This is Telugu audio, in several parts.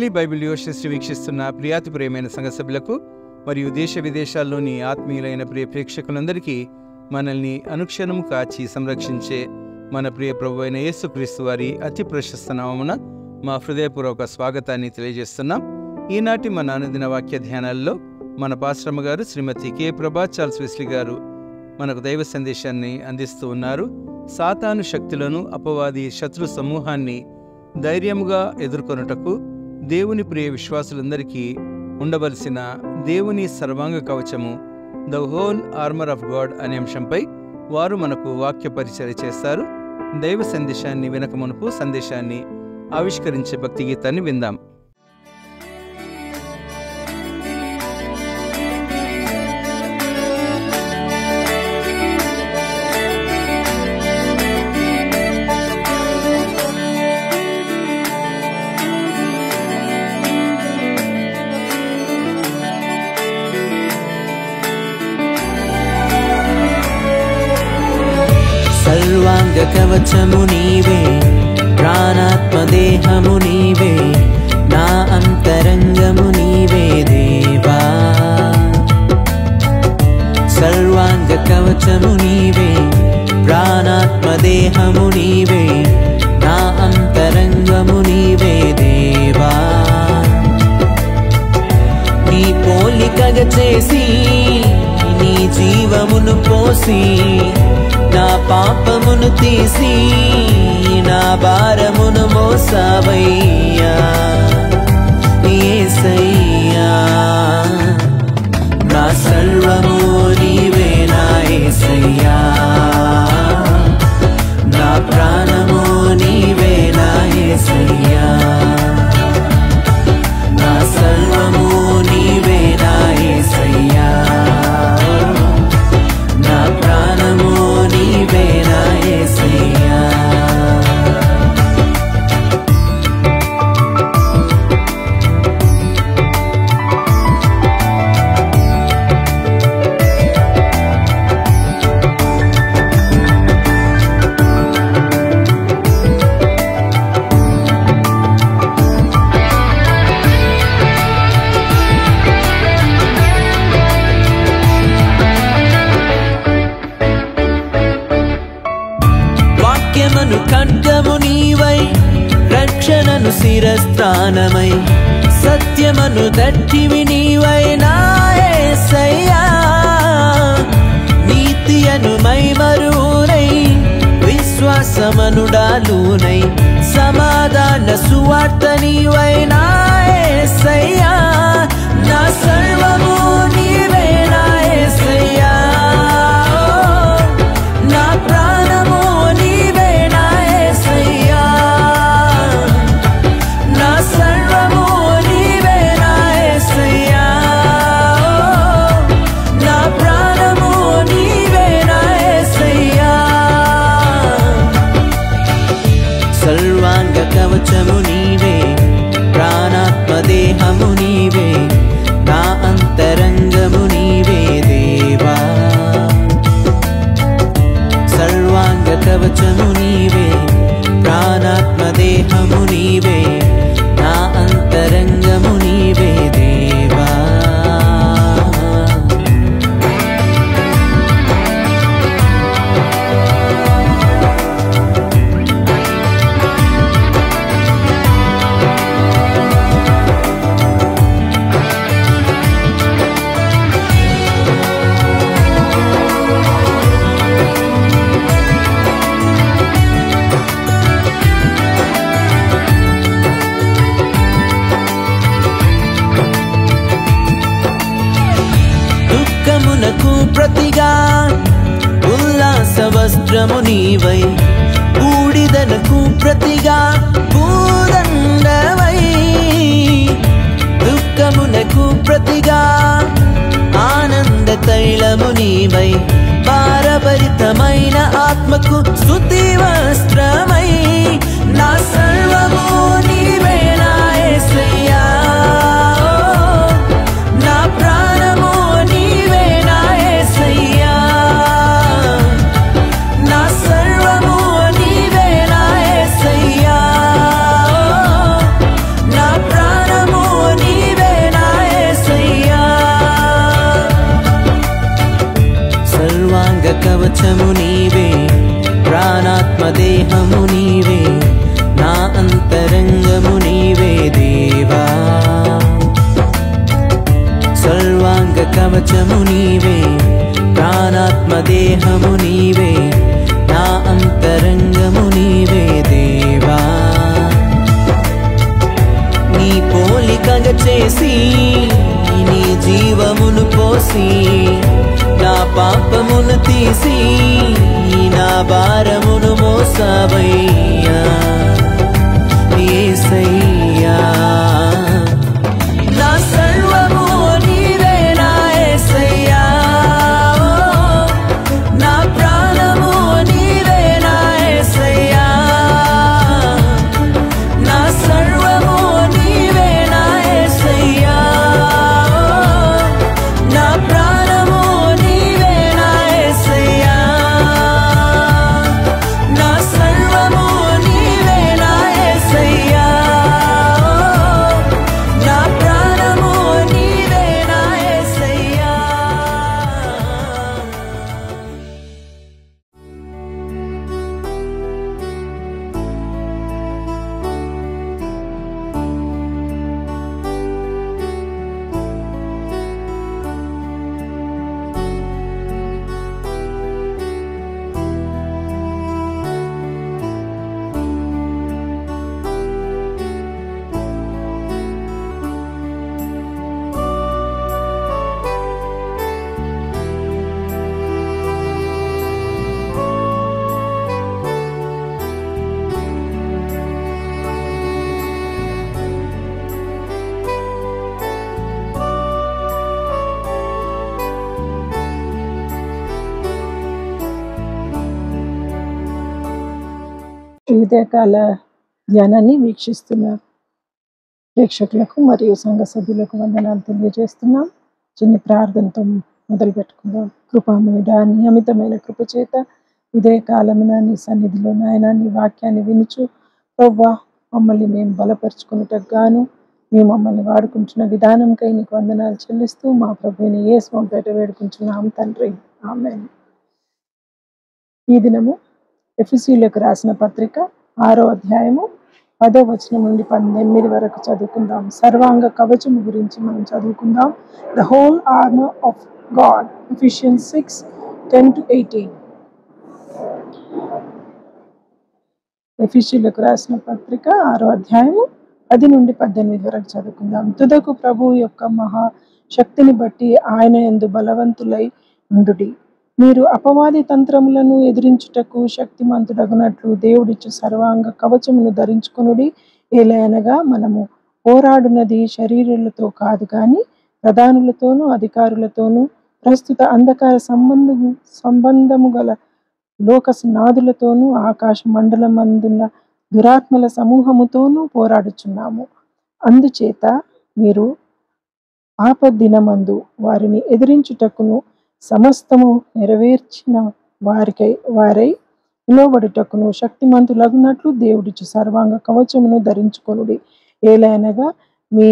డైలీ బైబిల్ యోషిస్ట్ వీక్షిస్తున్న ప్రియాతి ప్రియమైన సంఘ సభ్యులకు మరియు దేశ విదేశాల్లోని ఆత్మీయులైన ప్రియ ప్రేక్షకులందరికీ మనల్ని అనుక్షణము కాచి సంరక్షించే మన ప్రియ ప్రభు అయిన యేసుక్రీస్తు వారి అతి ప్రశస్త నామమున మా హృదయపూర్వక స్వాగతాన్ని తెలియజేస్తున్నాం. ఈనాటి మన అనుదిన వాక్య ధ్యానాల్లో మన పాస్టమ్మ గారు శ్రీమతి కె ప్రభా చార్ల్స్ వెస్లీ గారు మనకు దైవ సందేశాన్ని అందిస్తూ ఉన్నారు. సాతాను శక్తులను, అపవాది శత్రు సమూహాన్ని ధైర్యముగా ఎదుర్కొనుటకు దేవుని ప్రియ విశ్వాసులందరికీ ఉండవలసిన దేవుని సర్వాంగ కవచము the whole armour of God అనే అంశంపై వారు మనకు వాక్య పరిచర్య చేస్తారు. దైవ సందేశాన్ని వినక మునుపు సందేశాన్ని ఆవిష్కరించే భక్తి గీతాన్ని విందాం. సర్వాంగ కవచము నీవే, ప్రాణాత్మదేహము నీవే, నా అంతరంగము నీవే దేవా. సర్వాంగ కవచము నీవే, ప్రాణాత్మదేహము నీవే, నా అంతరంగము నీవే దేవా. నీ పోలికగా చేసి నీ జీవమును పోసి నా పాపమును తీసి నా భారమును మోసావయ్యా యేసయ్యా. నా సర్వము నీవే నా యేసయ్యా, నా ప్రాణము నీవే నా యేసయ్యా, నా సర్వము నీవే నా యేసయ్యా, నా ప్రాణము నీవే నా యేసయ్యా. వాక్యమును ఖడ్గము నీవై, రక్షణను శిరస్త్రాణమై, సత్యమును దట్టివి నీవై నా యేసయ్యా. నీతియను మైమరునై, విశ్వాసమను డాలునై, సమాధాన సువార్త నీవై నా యేసయ్యా. నా సర్వము నీవే నా యేసయ్యా, నా ప్రాణము నీవే నా యేసయ్యా, నా సర్వము నీవే నా యేసయ్యా, నా ప్రాణము నీవే నా యేసయ్యా. సర్వాంగ కవచము నీవే, ప్రాణాత్మదేహము నీవే, నా అంతరంగము నీవే దేవా. సర్వాంగ కవచము నీవే, ప్రాణాత్మదేహము నీవే, నా అంతరంగము నీవే దేవా. దుఃఖమునకు ప్రతిగా ఉల్లాస వస్త్రము నీవై, బూడిదనకు ప్రతిగా భూదండవై. దుఃఖమునకు ప్రతిగా ఆనంద తైలము నీవై, భారభరితమైన ఆత్మకు స్తుతి వస్త్రమై. నా సర్వము నీవే నా యేసయ్యా, నా ప్రాణము నీవే నా యేసయ్యా, నా సర్వము నీవే నా యేసయ్యా, నా ప్రాణము కవచము నీవే, ప్రాణాత్మ దేహము నీవే, నా అంతరంగము నీవే దేవా. నీ పోలికగా చేసి నీ జీవమును పోసి, నా పాపమును తీసి నా భారమును మోసావయ్యా యేసయ్యా. నా సర్వము నీవే నా యేసయ్యా, నా ప్రాణము నీవే నా యేసయ్యా, నా సర్వము నీవే నా యేసయ్యా, నా ప్రాణము నీవే నా యేసయ్యా, నా సర్వము నీవే నా యేసయ్యా, నా ప్రాణము నీవే నా యేసయ్యా. ఈ ఉదయకాల ధ్యానాన్ని వీక్షిస్తున్న ప్రేక్షకులకు మరియు సంఘ సభ్యులకు వందనాలు తెలియజేస్తున్నాం. చిన్న ప్రార్థనతో మొదలు పెట్టుకుందాం. కృపామయుడా, నియమితమైన కృప చేత ఉదయకాలమున నీ సన్నిధిలో నాయన నీ వాక్యాన్ని వినుచు ప్రవ్వా మమ్మల్ని మేము బలపరుచుకున్నటకు గాను మేము మమ్మల్ని వాడుకుంటున్న విధానంకై నీకు వందనాలు చెల్లిస్తూ మా ప్రభువుని యేసు పేట వేడుకుంటున్నాం తండ్రి, ఆమేన్. ఈ దినము ఎఫెసీయులకు రాసిన పత్రిక 6వ అధ్యాయము 10వ వచనం నుండి 18 వరకు చదువుకుందాం. సర్వాంగ కవచము గురించి మనం చదువుకుందాం. The whole armour of God, Ephesians 6:10-18. ఎఫెసీయులకు రాసిన పత్రిక 6వ అధ్యాయము 10 నుండి 18 వరకు చదువుకుందాం. తుదకు ప్రభువు యొక్క మహాశక్తిని బట్టి ఆయన యందు బలవంతులై ఉండుడి. మీరు అపవాది తంత్రములను ఎదిరించుటకు శక్తిమంతుడగునట్లు దేవుడిచ్చు సర్వాంగ కవచమును ధరించుకొనుడి. ఏలయనగా మనము పోరాడునది శరీరులతో కాదు గాని ప్రధానులతోనూ అధికారులతోనూ ప్రస్తుత అంధకార సంబంధము గల లోకనాథులతోనూ ఆకాశ మండలమందున్న దురాత్మల సమూహముతోనూ పోరాడుచున్నాము. అందుచేత మీరు ఆపద్దినమందు వారిని ఎదిరించుటకును సమస్తము నెరవేర్చిన వారై నిలవబడుటకును శక్తిమంతులగునట్లు దేవుడిచ్చు సర్వాంగ కవచమును ధరించుకొనుడి. ఏలైనగా మీ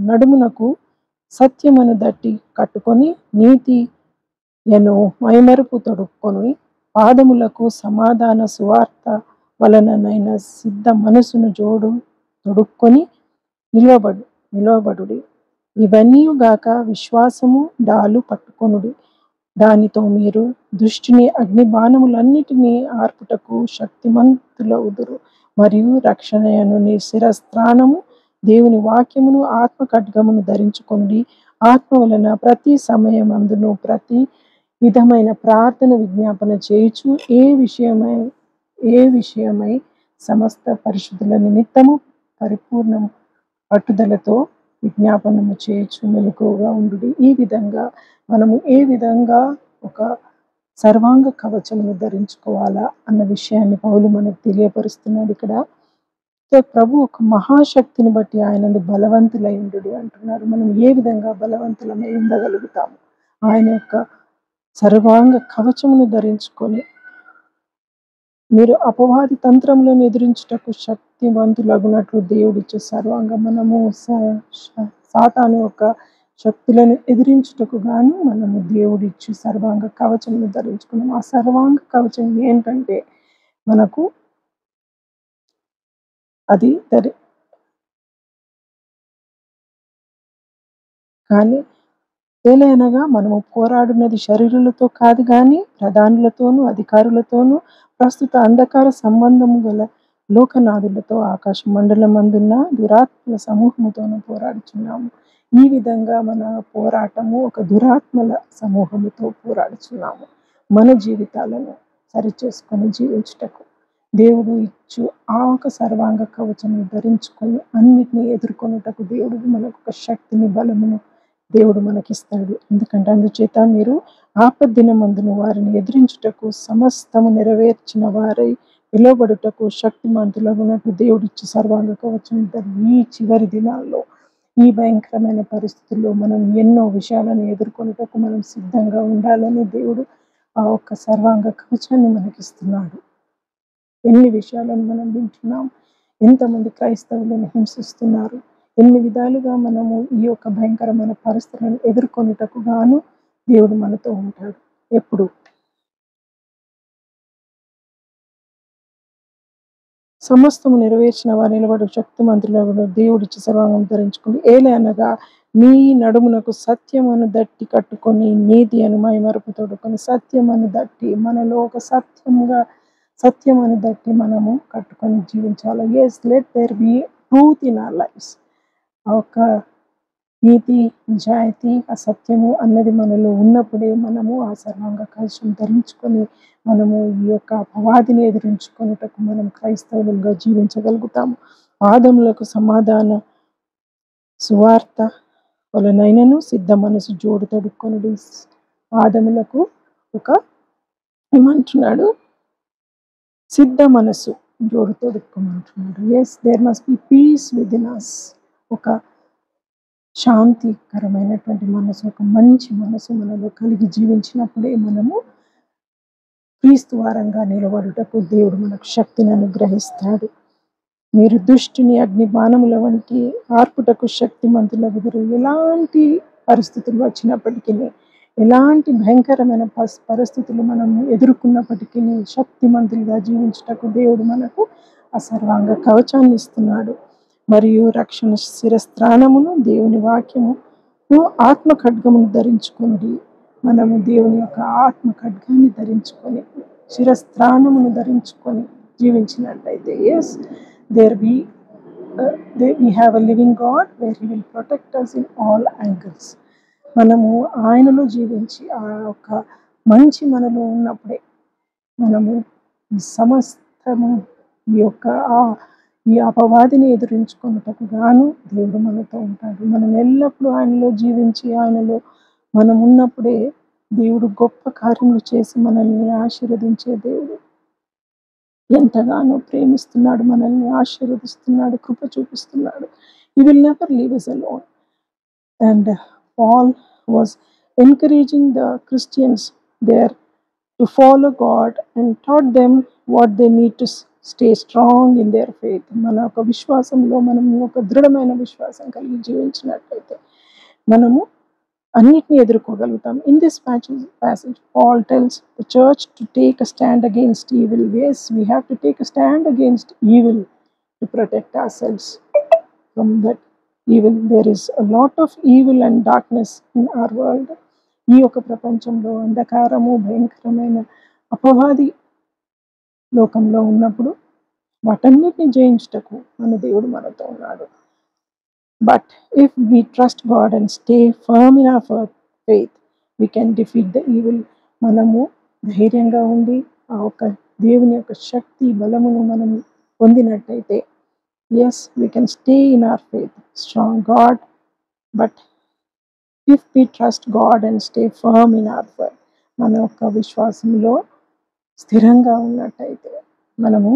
నడుమునకు సత్యమును దట్టి కట్టుకొని నీతి మైమరుపు తొడుక్కొని పాదములకు సమాధాన సువార్త వలననైన సిద్ధ మనసును తొడుక్కొని నిలవబడుడి. ఇవన్నీ గాక విశ్వాసము డాలు పట్టుకొనుడి. దానితో మీరు దృష్టిని అగ్ని బాణములన్నిటినీ ఆర్పుటకు శక్తిమంతులవుదురు. మరియు రక్షణయను నీ శిరస్త్రాణము దేవుని వాక్యమును ఆత్మ ఖడ్గమును ధరించుకొనుడి. ఆత్మ వలన ప్రతి సమయమందును ప్రతి విధమైన ప్రార్థన విజ్ఞాపన చేయుచు ఏ విషయమై సమస్త పరిశుద్ధుల నిమిత్తము పరిపూర్ణ పట్టుదలతో విజ్ఞాపనము చేయొచ్చు మెలకువగా ఉండుడి. ఈ విధంగా మనము ఏ విధంగా ఒక సర్వాంగ కవచమును ధరించుకోవాలా అన్న విషయాన్ని పౌలు మనకు తెలియపరుస్తున్నాడు. ఇక్కడ ప్రభు ఒక మహాశక్తిని బట్టి ఆయన బలవంతులై ఉండుడి అంటున్నారు. మనం ఏ విధంగా బలవంతులమై ఉండగలుగుతాము? ఆయన యొక్క సర్వాంగ కవచమును ధరించుకొని మీరు అపవాది తంత్రములను ఎదిరించుటకు శక్తివంతులగునట్లు దేవుడిచ్చే సర్వాంగ మనము సాతాను యొక్క శక్తులను ఎదిరించుటకు గాను మనము దేవుడిచ్చి సర్వాంగ కవచమును ధరించుకున్నాము. ఆ సర్వాంగ కవచం ఏంటంటే మనకు అది కానీ ఏలైనగా మనము పోరాడున్నది శరీరులతో కాదు గాని ప్రధానులతోనూ అధికారులతోనూ ప్రస్తుత అంధకార సంబంధము గల లోకనాథులతో ఆకాశ మండలమందున్న దురాత్మల సమూహముతోనూ పోరాడుచున్నాము. ఈ విధంగా మన పోరాటము ఒక దురాత్మల సమూహముతో పోరాడుచున్నాము. మన జీవితాలను సరిచేసుకొని జీవించుటకు దేవుడు ఇచ్చు ఆ ఒక సర్వాంగ కవచమును ధరించుకొని అన్నిటినీ ఎదుర్కొనుటకు దేవుడు మనకు ఒక శక్తిని, బలమును దేవుడు మనకిస్తాడు. ఎందుకంటే అందుచేత మీరు ఆపద్దినమందును వారిని ఎదిరించుటకు సమస్తము నెరవేర్చిన వారై పిలువబడుటకు శక్తిమంతులగునట్లు దేవుడిచ్చి సర్వాంగ కవచం ఈ చివరి దినాల్లో ఈ భయంకరమైన పరిస్థితుల్లో మనం ఎన్నో విషయాలను ఎదుర్కొనుటకు మనం సిద్ధంగా ఉండాలని దేవుడు ఆ ఒక్క సర్వాంగ కవచాన్ని మనకిస్తున్నాడు. ఎన్ని విషయాలను మనం వింటున్నాం, ఎంతమంది క్రైస్తవులను హింసిస్తున్నారు, ఎన్ని విధాలుగా మనము ఈ యొక్క భయంకరమైన పరిస్థితులను ఎదుర్కొనుటకు గాను దేవుడు మనతో ఉంటాడు. ఎప్పుడు సమస్తము నెరవేర్చిన వారు నిలబడు శక్తిమంతులకు దేవుడిచ్చి సర్వాంగం ధరించుకుని ఏలనగా మీ నడుమునకు సత్యమును దట్టి కట్టుకొని నీతి అను మైమరుపు తొడుకొని సత్యమును దట్టి మనలో ఒక సత్యమును దట్టి మనము కట్టుకొని జీవించాలి. Yes, let there be truth in our lives. ఒక నీతి, నిజాయితీ, అసత్యము అన్నది మనలో ఉన్నప్పుడే మనము ఆ సర్వాంగ కవచం ధరించుకొని మనము ఈ యొక్క అపవాదిని ఎదిరించుకొనుటకు మనం క్రైస్తవులుగా జీవించగలుగుతాము. పాదములకు సమాధాన సువార్త వలనైనను సిద్ధ మనసు జోడు తడుక్కొనుడి. పాదములకు ఒక ఏమంటున్నాడు, సిద్ధ మనసు జోడు తొడుక్కోమంటున్నాడు. Yes, there must be peace within us. ఒక శాంతికరమైనటువంటి మనసు, ఒక మంచి మనసు మనలో కలిగి జీవించినప్పుడే మనము క్రీస్తు వారంగా నిలబడుటకు దేవుడు మనకు శక్తిని అనుగ్రహిస్తాడు. మీరు దుష్టుని అగ్ని బాణముల వంటి ఆర్పుటకు శక్తిమంతులగుదురు. ఎలాంటి పరిస్థితులు వచ్చినప్పటికీ, ఎలాంటి భయంకరమైన పరిస్థితులు మనము ఎదుర్కొన్నప్పటికీ శక్తిమంతులుగా జీవించుటకు దేవుడు మనకు ఆ సర్వాంగ కవచాన్ని ఇస్తున్నాడు. మరియు రక్షణ శిరస్త్రాణమును దేవుని వాక్యము ఆత్మ ఖడ్గమును ధరించుకొని మనము దేవుని యొక్క ఆత్మ ఖడ్గాన్ని ధరించుకొని శిరస్త్రాణమును ధరించుకొని జీవించినట్లయితే yes, we have a living God where he will protect us in all angles. మనము ఆయనలో జీవించి ఆ యొక్క మంచి మనలో ఉన్నప్పుడే మనము ఈ సమస్తము ఈ అపవాదిని ఎదురించుకున్నటకు గాను దేవుడు మనతో ఉంటాడు. మనం ఎల్లప్పుడూ ఆయనలో జీవించి ఆయనలో మనం ఉన్నప్పుడే దేవుడు గొప్ప కార్యములు చేసి మనల్ని ఆశీర్వదించే దేవుడు. ఎంతగానో ప్రేమిస్తున్నాడు, మనల్ని ఆశీర్వదిస్తున్నాడు, కృప చూపిస్తున్నాడు. He will never leave us alone. And Paul was encouraging the Christians there to follow God and taught them what they need to stay strong in their faith. మన ఒక విశ్వాసంలో మనము ఒక దృఢమైన విశ్వాసం కలిగి జీవించినట్లయితే మనము అన్నిటిని ఎదుర్కోగలుగుతాం. In this passage, Paul tells the church to take a stand against evil. Yes, we have to take a stand against evil to protect ourselves from that evil. There is a lot of evil and darkness in our world. ఈ యొక్క ప్రపంచంలో అంధకారము, భయంకరమైన అపవాది లోకంలో ఉన్నప్పుడు వాటన్నిటిని జయించుటకు మన దేవుడు మనతో ఉన్నాడు. But if we trust God and stay firm in our faith, we can defeat the evil. మనము ధైర్యంగా ఉండి ఆ ఒక దేవుని యొక్క శక్తి, బలమును మనం పొందినట్టయితే yes, we can stay in our faith, strong God. But if we trust God and stay firm in our faith, మన యొక్క విశ్వాసంలో స్థిరంగా ఉన్నట్టయితే మనము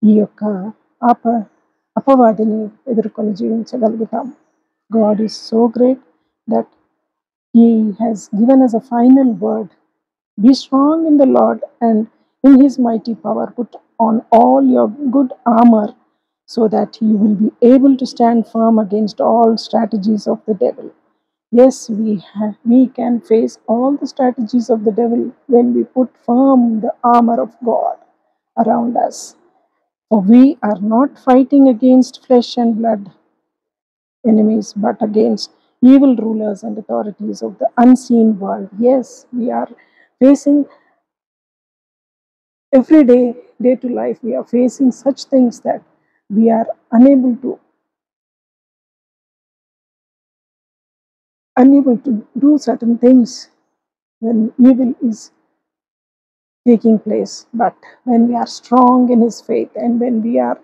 ఈ యొక్క అపవాదిని ఎదుర్కొని జీవించగలుగుతాము. God is so great that he has given us a final word. Be strong in the Lord and in his mighty power. Put on all your good armor so that you will be able to stand firm against all strategies of the devil. Yes, we can face all the strategies of the devil when we put firm the armor of God around us. For we are not fighting against flesh and blood enemies, but against evil rulers and authorities of the unseen world. Yes, we are facing every day, day to life, we are facing such things that we are unable to do certain things when evil is taking place. But when we are strong in His faith and when we are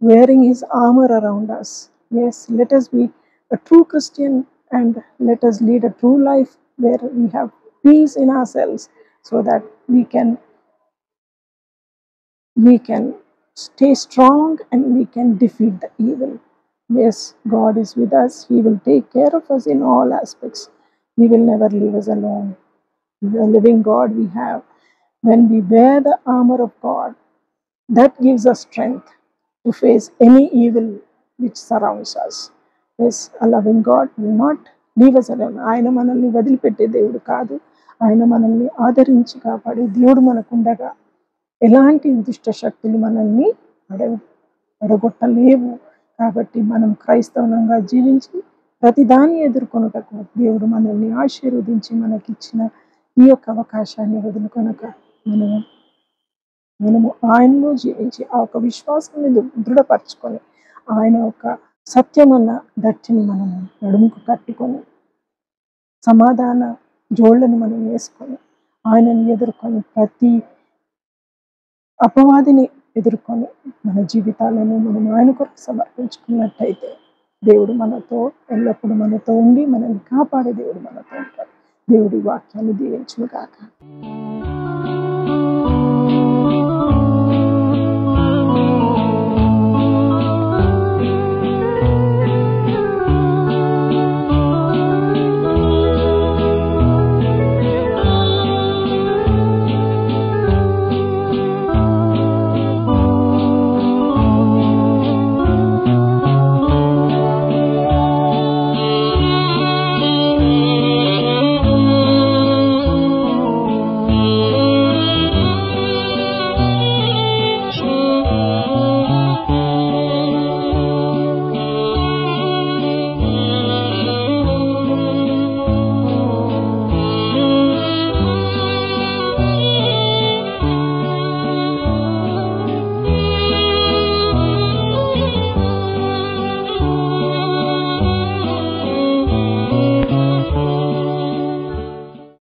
wearing His armor around us, yes, let us be a true Christian and let us lead a true life where we have peace in ourselves, so that we can stay strong and we can defeat the evil. Yes, God is with us. He will take care of us in all aspects. He will never leave us alone. The living God we have. When we wear the armor of God, that gives us strength to face any evil which surrounds us. Yes, a loving God will not leave us alone. ఆయన మనల్ని వదిలిపెట్టే దేవుడు కాదు. ఆయన మనల్ని ఆదరించి కాపాడే దేవుడు మనకుండగా ఎలాంటి దుష్ట శక్తులు మనల్ని అడగొట్టలేవు. కాబట్టి మనం క్రైస్తవులంగా జీవించి ప్రతిదాన్ని ఎదుర్కొనుటకు దేవుడు మనల్ని ఆశీర్వదించి మనకిచ్చిన ఈ యొక్క అవకాశాన్ని వదులుకొనక మనము ఆయనలో జీవించి ఆ యొక్క విశ్వాసాన్ని దృఢపరచుకొని ఆయన యొక్క సత్యమన్న దట్టిని మనము నడుముకు కట్టుకొని సమాధాన జోళ్లను మనం వేసుకొని ఆయనను ఎదుర్కొని ప్రతి అపవాదిని ఎదుర్కొని మన జీవితాలను మనం ఆయన కొరకు సమర్పించుకున్నట్టయితే దేవుడు మనతో ఎల్లప్పుడూ మనతో ఉండి మనల్ని కాపాడే దేవుడు మనతో ఉంటాడు. దేవుడి వాక్యాన్ని దీవించును గాక.